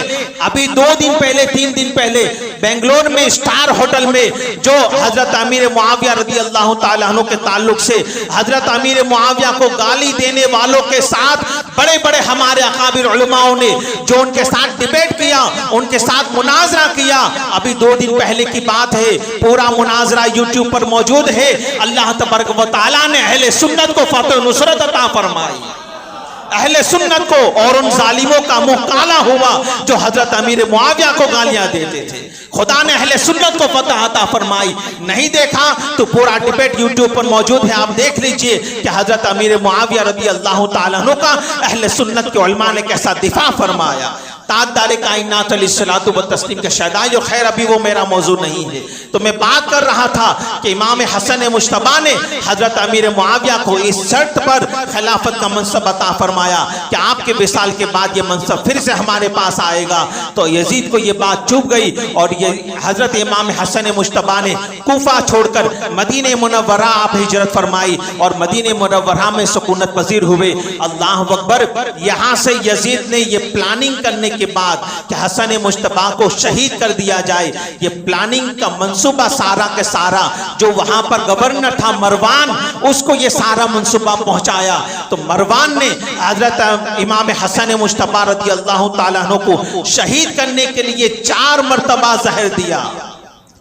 ابھی 2 دن پہلے 3 دن پہلے بنگلور میں اسٹار ہوٹل میں جو حضرت امیر معاویہ رضی اللہ تعالیٰ عنہ کے تعلق سے حضرت امیر معاویہ کو گالی دینے والوں کے ساتھ بڑے بڑے ہمارے اکابر علماءوں نے جو ان کے ساتھ ڈیبیٹ کیا، ان کے ساتھ مناظرہ کیا، ابھی 2 دن پہلے کی بات ہے، پورا مناظرہ یوٹیوب پر موجود ہے۔ اللہ تبارک و تعالیٰ نے اہل سنت کو فتح و نصرت عطا فرمائی، اہل سنت کو، اور ان ظالموں کا منہ کالا ہوا جو حضرت امیر معاویہ کو گالیاں دیتے تھے۔ خدا نے اہل سنت کو فتح عطا فرمائی۔ نہیں دیکھا تو پورا ڈیبیٹ یوٹیوب پر موجود ہے، آپ دیکھ لیجئے کہ حضرت امیر معاویہ رضی اللہ تعالیٰ عنہ کا اہل سنت کے علماء نے کیسا دفاع فرمایا۔ تاجدار کائنات علیہ الصلوۃ والتسلیم کے شہدائے جو خیر ابھی وہ میرا موضوع نہیں ہے، تو میں بات کر رہا تھا کہ امام حسن مجتبی نے حضرت امیر معاویہ کو اس شرط پر خلافت کا منصب عطا فرمایا کہ آپ کے وصال کے بعد یہ منصب پھر سے ہمارے پاس آئے گا، تو یزید کو یہ بات چوب گئی اور یہ حضرت امام حسن مجتبی نے کوفہ چھوڑ کر مدینہ منورہ آپ ہجرت فرمائی اور مدینہ منورہ میں سکونت پذیر ہوئے۔ اللہ اکبر۔ یہاں سے یزید نے یہ پلاننگ کرنے کے بعد کہ حسن مجتبی کو شہید کر دیا جائے، یہ پلاننگ کا منصوبہ سارا کے سارا جو وہاں پر گورنر تھا مروان، اس کو یہ سارا منصوبہ پہنچایا، تو مروان نے حضرت امام حسن مجتبی رضی اللہ تعالیٰ عنہ کو شہید کرنے کے لیے 4 مرتبہ زہر دیا،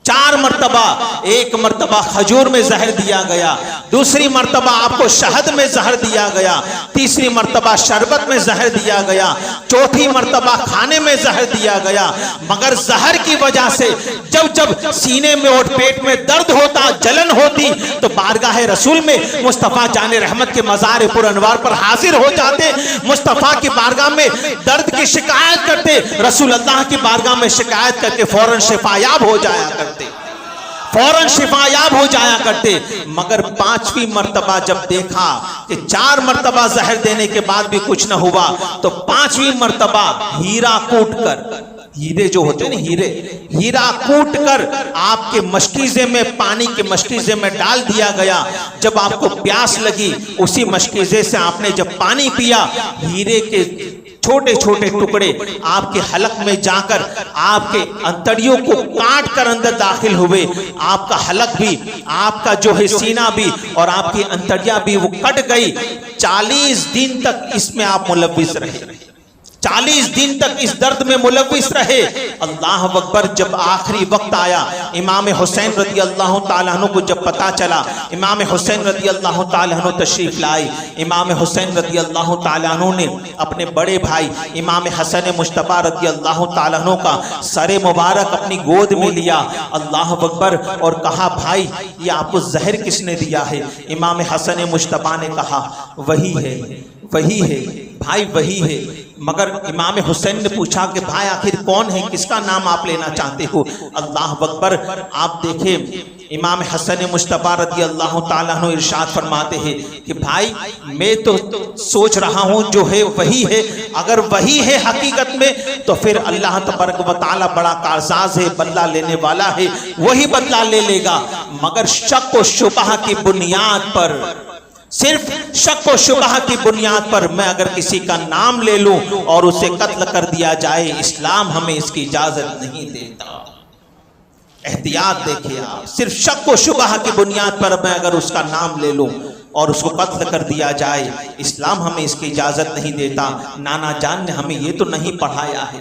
4 مرتبہ، 1 مرتبہ کھجور میں زہر دیا گیا، دوسری مرتبہ آپ کو شہد میں زہر دیا گیا، تیسری مرتبہ شربت میں زہر دیا گیا، چوتھی مرتبہ کھانے میں زہر دیا گیا، مگر زہر کی وجہ سے جب سینے میں اور پیٹ میں درد ہوتا، جلن ہوتی، تو بارگاہ رسول میں مصطفیٰ جان رحمت کے مزار پر انوار پر حاضر ہو جاتے، مصطفیٰ کی بارگاہ میں درد کی شکایت کرتے، رسول اللہ کی بارگاہ میں شکایت کر کے فوراً شفا یاب ہو جایا کرتے، فوراً شفا یاب ہو جایا کرتے۔ مگر 5ویں مرتبہ جب دیکھا کہ 4 مرتبہ زہر دینے کے بعد بھی کچھ نہ ہوا، تو 5ویں مرتبہ ہیرا کوٹ کر، ہیرے جو ہوتے ہیں نا ہیرے، ہیرا کوٹ کر آپ کے مشکیزے میں، پانی کے مشکیزے میں ڈال دیا گیا۔ جب آپ کو پیاس لگی اسی مشکیزے سے آپ نے جب پانی پیا، ہیرے کے چھوٹے چھوٹے ٹکڑے آپ کے حلق میں جا کر آپ کے انتڑیوں کو کاٹ کر اندر داخل ہوئے، آپ کا حلق بھی، آپ کا جو ہے سینہ بھی اور آپ کی انتڑیاں بھی وہ کٹ گئی۔ 40 دن تک اس میں آپ ملوث رہے، 40 دن تک اس درد میں ملوث رہے۔ اللہ اکبر۔ جب آخری وقت آیا، امام حسین رضی اللہ تعالیٰ عنہ کو جب پتا چلا، امام حسین رضی اللہ تعالیٰ عنہ تشریف لائے۔ امام حسین رضی اللہ تعالیٰ عنہ نے اپنے بڑے بھائی امام حسن مجتبی رضی اللہ تعالیٰ عنہ کا سر مبارک اپنی گود میں لیا، اللہ اکبر، اور کہا بھائی یہ آپ کو زہر کس نے دیا ہے؟ امام حسن مجتبی نے کہا وہی ہے، وہی ہے بھائی، وہی ہے۔ مگر امام حسین نے پوچھا کہ بھائی آخر کون ہے، کس کا نام آپ لینا چاہتے ہو؟ اللہ اکبر۔ آپ دیکھیں امام حسن مجتبی رضی اللہ تعالیٰ عنہ ارشاد فرماتے ہیں کہ بھائی میں تو سوچ رہا ہوں جو ہے وہی ہے، اگر وہی ہے حقیقت میں تو پھر اللہ تبارک و تعالیٰ بڑا کارساز ہے، بدلہ لینے والا ہے، وہی بدلہ لے لے گا۔ مگر شک و شبہ کی بنیاد پر، صرف شک و شبہ کی بنیاد پر میں اگر کسی کا نام لے لوں اور اسے قتل کر دیا جائے، اسلام ہمیں اس کی اجازت نہیں دیتا۔ احتیاط دیکھیں آپ، صرف شک و شبہ کی بنیاد پر میں اگر اس کا نام لے لوں اور اس کو قتل کر دیا جائے، اسلام ہمیں اس کی اجازت نہیں دیتا۔ نانا جان نے ہمیں یہ تو نہیں پڑھایا ہے،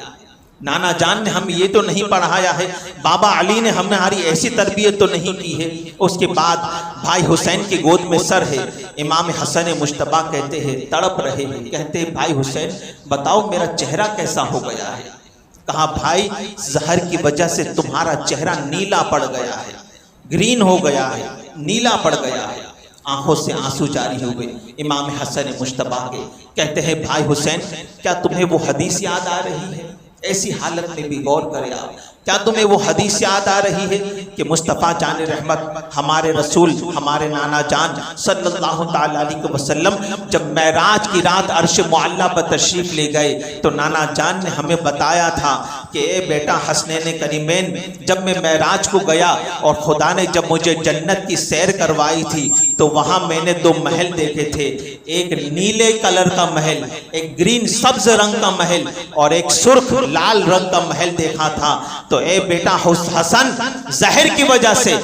نانا جان نے ہمیں یہ تو نہیں پڑھایا ہے، بابا علی نے ہماری ایسی تربیت تو نہیں کی ہے۔ اس کے بعد بھائی حسین کی گود میں سر ہے، امام حسن مجتبی کہتے ہیں، تڑپ رہے ہیں، کہتے ہیں بھائی حسین بتاؤ میرا چہرہ کیسا ہو گیا ہے؟ کہا بھائی زہر کی وجہ سے تمہارا چہرہ نیلا پڑ گیا ہے، گرین ہو گیا ہے، نیلا پڑ گیا ہے۔ آنکھوں سے آنسو جاری ہوئے امام حسن مجتبی کے، کہتے ہیں بھائی حسین کیا تمہیں وہ حدیث یاد آ رہی ہے؟ ایسی حالت میں بھی غور کرے آپ. کیا تمہیں وہ حدیث یاد آ رہی ہے کہ مصطفیٰ جان رحمت ہمارے رسول ہمارے نانا جان صلی اللہ تعالیٰ علیہ وسلم جب معراج کی رات عرش معلیٰ پر تشریف لے گئے تو نانا جان نے ہمیں بتایا تھا کہ اے بیٹا حسنین کریمین، جب میں معراج کو گیا اور خدا نے جب مجھے جنت کی سیر کروائی تھی تو وہاں میں نے دو محل دیکھے تھے، ایک نیلے کلر کا محل، ایک گرین سبز رنگ کا محل، اور ایک سرخ لال رنگ کا محل دیکھا تھا. تو اے بیٹا حسن، زہر کی وجہ سے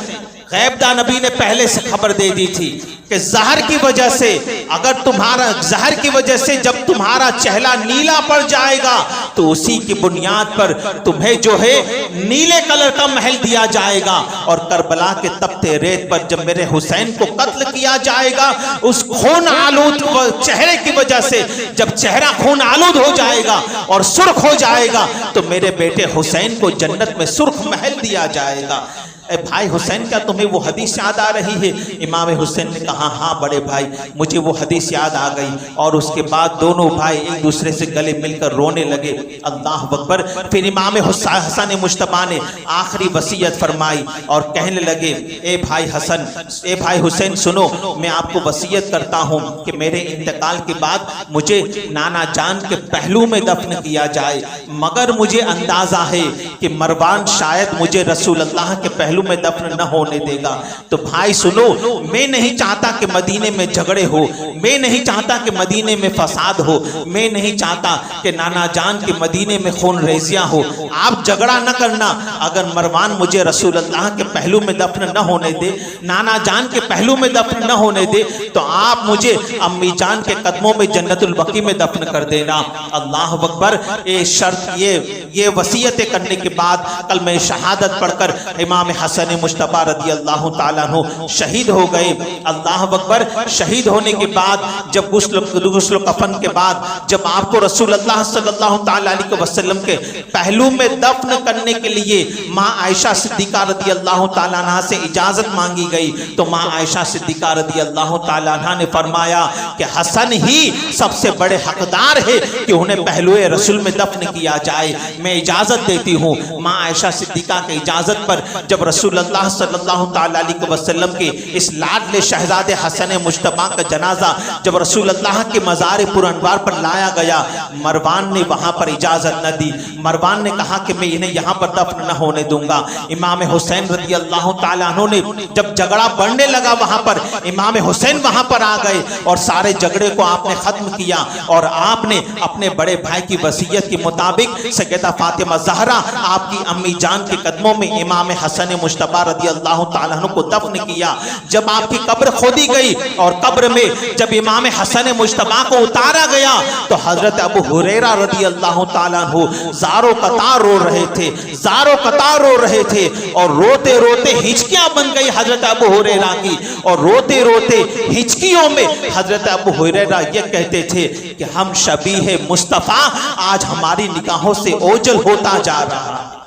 غیب داں نبی نے پہلے سے خبر دے دی تھی کہ زہر کی وجہ سے، اگر تمہارا زہر کی وجہ سے جب تمہارا چہلہ نیلا پڑ جائے گا تو اسی کی بنیاد پر تمہیں جو ہے نیلے کلر کا محل دیا جائے گا، اور کربلا کے تپتے ریت پر جب میرے حسین کو قتل کیا جائے گا اس خون آلود چہرے کی وجہ سے، جب چہرہ خون آلود ہو جائے گا اور سرخ ہو جائے گا تو میرے بیٹے حسین کو جنت میں سرخ محل دیا جائے گا. اے بھائی حسین، کیا تمہیں وہ حدیث یاد آ رہی ہے؟ امام حسین نے کہا ہاں بڑے بھائی مجھے وہ حدیث یاد آ گئی. اور اس کے بعد دونوں بھائی ایک دوسرے سے گلے مل کر رونے لگے. اللہ اکبر. پھر امام حسن مجتبیٰ نے آخری وصیت فرمائی اور کہنے لگے اے بھائی حسن، اے بھائی حسین سنو، میں آپ کو وصیت کرتا ہوں کہ میرے انتقال کے بعد مجھے نانا جان کے پہلو میں دفن کیا جائے، مگر مجھے اندازہ ہے کہ مروان شاید مجھے رسول اللہ کے پہلو میں دفن نہ ہونے دے گا. تو بھائی سنو، میں نہیں چاہتا کہ مدینے میں جھگڑے ہو، میں نہیں چاہتا کہ مدینے میں فساد ہو، میں نہیں چاہتا کہ نانا جان کے مدینے میں خون ریزیاں ہو. آپ جھگڑا نہ کرنا. اگر مروان مجھے رسول اللہ کے پہلو میں دفن نہ ہونے دے، نانا جان کے پہلو میں دفن نہ ہونے دے، تو آپ مجھے امی جان کے قدموں میں جنت البقیع میں دفن کر دینا. اللہ اکبر. یہ شرط، یہ وصیتیں کرنے کے بعد کلمہ شہادت پڑھ کر امام حسن مجتبیٰ رضی اللہ تعالیٰ عنہ شہید ہو گئے. اللہ اکبر. شہید ہونے کے بعد جب غسل و کفن کے بعد جب آپ کو رسول اللہ صلی اللہ تعالیٰ علیہ وسلم کے پہلو میں دفن کرنے کے لیے ماں عائشہ صدیقہ رضی اللہ تعالیٰ عنہ سے اجازت مانگی گئی تو ماں عائشہ صدیقہ رضی اللہ تعالیٰ عنہ نے فرمایا کہ حسن ہی سب سے بڑے حقدار ہے کہ انہیں پہلو رسول میں دفن کیا جائے، میں اجازت دیتی ہوں. ماں عائشہ صدیقہ کی اجازت پر جب رسول اللہ صلی اللہ تعالیٰ علیہ وسلم کے اس لاڈلے شہزادے حسن مجتبیٰ کا جنازہ جب رسول اللہ کے مزار پر انوار پر لایا گیا، مروان نے وہاں پر اجازت نہ دی. مروان نے کہا کہ میں انہیں یہاں پر دفن نہ ہونے دوں گا. امام حسین رضی اللہ تعالیٰ عنہ نے جب جھگڑا بڑھنے لگا وہاں پر، امام حسین وہاں پر آ گئے اور سارے جھگڑے کو آپ نے ختم کیا، اور آپ نے اپنے بڑے بھائی کی وصیت کے مطابق سیدہ فاطمہ زہرا آپ کی امی جان کے قدموں میں امام حسن مجتبیٰ رضی اللہ تعالیٰ عنہ کو دفن کیا. جب آپ کی قبر کھودی گئی اور قبر میں جب امام حسن مجتبیٰ کو اتارا گیا تو حضرت ابو ہریرہ رضی اللہ تعالیٰ عنہ زاروں قطار رو رہے تھے، زاروں قطار رو رہے تھے، اور روتے روتے ہچکیاں بن گئی حضرت ابو ہریرہ کی، اور روتے روتے ہچکیوں میں حضرت ابو ہریرہ یہ کہتے تھے کہ ہم شبیہ مصطفیٰ آج ہماری نگاہوں سے اوجھل ہوتا جا رہا ہے.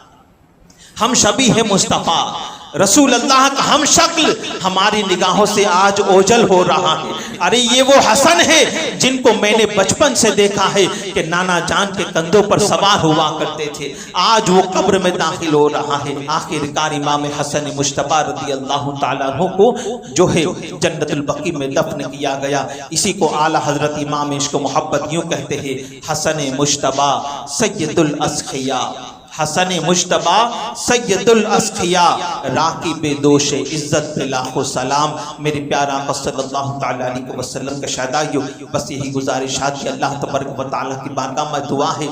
ہم شبیہ مصطفیٰ رسول اللہ کا ہم شکل ہماری نگاہوں سے آج اوجھل ہو رہا ہے. ارے یہ وہ حسن ہے جن کو میں نے بچپن سے دیکھا ہے کہ نانا جان کے کندھوں پر سوار ہوا کرتے تھے، آج وہ قبر میں داخل ہو رہا ہے. آخر کار امام حسن مجتبیٰ رضی اللہ تعالیٰ عنہ کو جو ہے جنت البقیع میں دفن کیا گیا. اسی کو اعلیٰ حضرت امام عشق و محبت یوں کہتے ہیں، حسن مجتبیٰ سید الاسخیاء، حسن مجتبیٰ سید الاسخیاء، راکب دوش عزت پہ لاکھوں سلام. میرے پیارا آقا صلی اللہ تعالیٰ علیہ وسلم کا شہدائیو، بس یہی گزارشات کہ اللہ تبارک و تعالیٰ کی بارگاہ میں دعا ہے.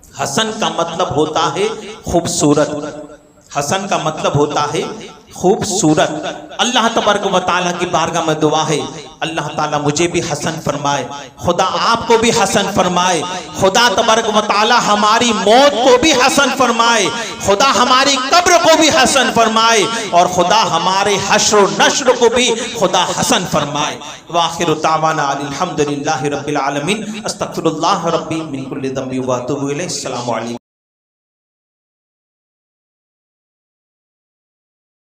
حسن کا مطلب ہوتا ہے خوبصورت، حسن کا مطلب ہوتا ہے خوبصورت. اللہ تبارک و تعالیٰ کی بارگاہ میں دعا ہے اللہ تعالیٰ مجھے بھی حسن فرمائے، خدا آپ کو بھی حسن فرمائے، خدا تبارک و تعالیٰ ہماری موت کو بھی حسن فرمائے، خدا ہماری قبر کو بھی حسن فرمائے، اور خدا ہمارے حشر و نشر کو بھی خدا حسن فرمائے. وآخر دعوانا الحمدللہ رب العالمین. استغفر اللہ ربی من کل ذنب واتوب الیہ. السلام علیکم.